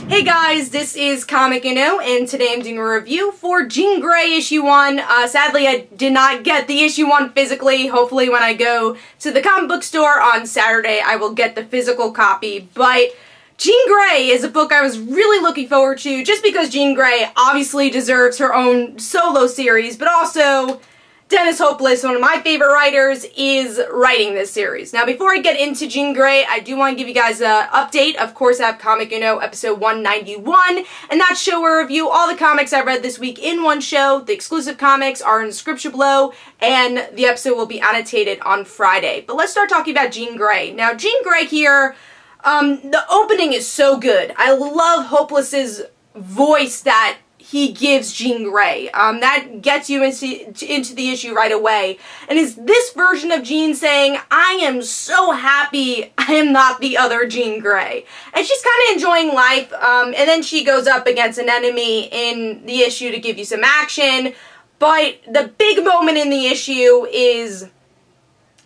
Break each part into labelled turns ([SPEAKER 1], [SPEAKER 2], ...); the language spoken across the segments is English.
[SPEAKER 1] Hey guys, this is Comic Uno, and today I'm doing a review for Jean Grey issue 1. Sadly, I did not get the issue 1 physically. Hopefully when I go to the comic book store on Saturday, I will get the physical copy. But Jean Grey is a book I was really looking forward to, just because Jean Grey obviously deserves her own solo series, but also Dennis Hopeless, one of my favorite writers, is writing this series. Now, before I get into Jean Grey, I do want to give you guys an update. Of course, I have Comic Uno episode 191, and that show will review all the comics I read this week in one show. The exclusive comics are in the description below, and the episode will be annotated on Friday. But let's start talking about Jean Grey. Now, Jean Grey here, the opening is so good. I love Hopeless's voice that he gives Jean Grey. That gets you into the issue right away. And is this version of Jean saying, I am so happy I am not the other Jean Grey. And she's kind of enjoying life, and then she goes up against an enemy in the issue to give you some action. But the big moment in the issue is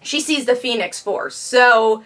[SPEAKER 1] she sees the Phoenix Force. So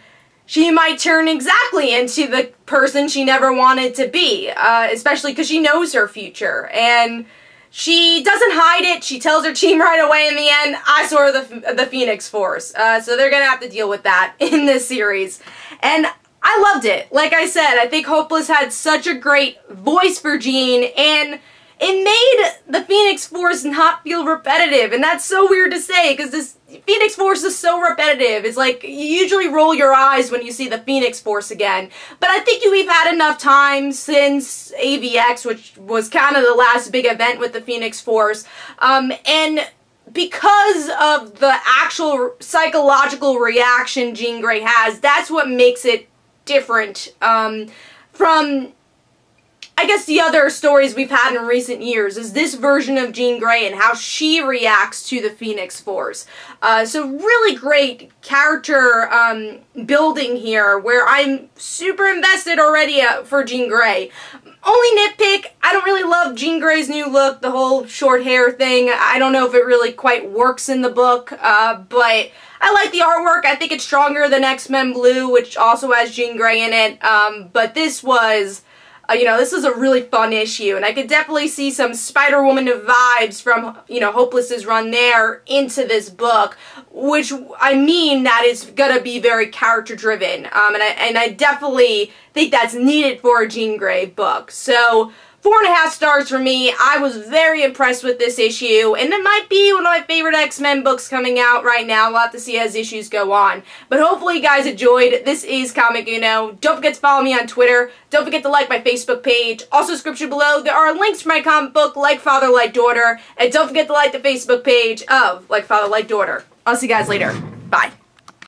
[SPEAKER 1] she might turn exactly into the person she never wanted to be, especially because she knows her future. And she doesn't hide it. She tells her team right away in the end, I saw the Phoenix Force. So they're going to have to deal with that in this series. And I loved it. Like I said, I think Hopeless had such a great voice for Jean, and it made the Phoenix Force not feel repetitive. And that's so weird to say, because this Phoenix Force is so repetitive. It's like, you usually roll your eyes when you see the Phoenix Force again. But I think we've had enough time since AVX, which was kind of the last big event with the Phoenix Force. And because of the actual psychological reaction Jean Grey has, that's what makes it different from, I guess, the other stories we've had in recent years, is this version of Jean Grey and how she reacts to the Phoenix Force. So really great character building here, where I'm super invested already for Jean Grey. Only nitpick, I don't really love Jean Grey's new look, the whole short hair thing. I don't know if it really quite works in the book, but I like the artwork. I think it's stronger than X-Men Blue, which also has Jean Grey in it, but this was, this is a really fun issue, and I could definitely see some Spider-Woman vibes from, Hopeless's run there into this book, which, I mean, that is gonna be very character-driven, and I definitely think that's needed for a Jean Grey book. So 4.5 stars for me. I was very impressed with this issue, and it might be one of my favorite X-Men books coming out right now. We'll have to see as issues go on. But hopefully you guys enjoyed. This is Comic Uno. Don't forget to follow me on Twitter. Don't forget to like my Facebook page. Also, description below, there are links for my comic book, Like Father, Like Daughter. And don't forget to like the Facebook page of Like Father, Like Daughter. I'll see you guys later.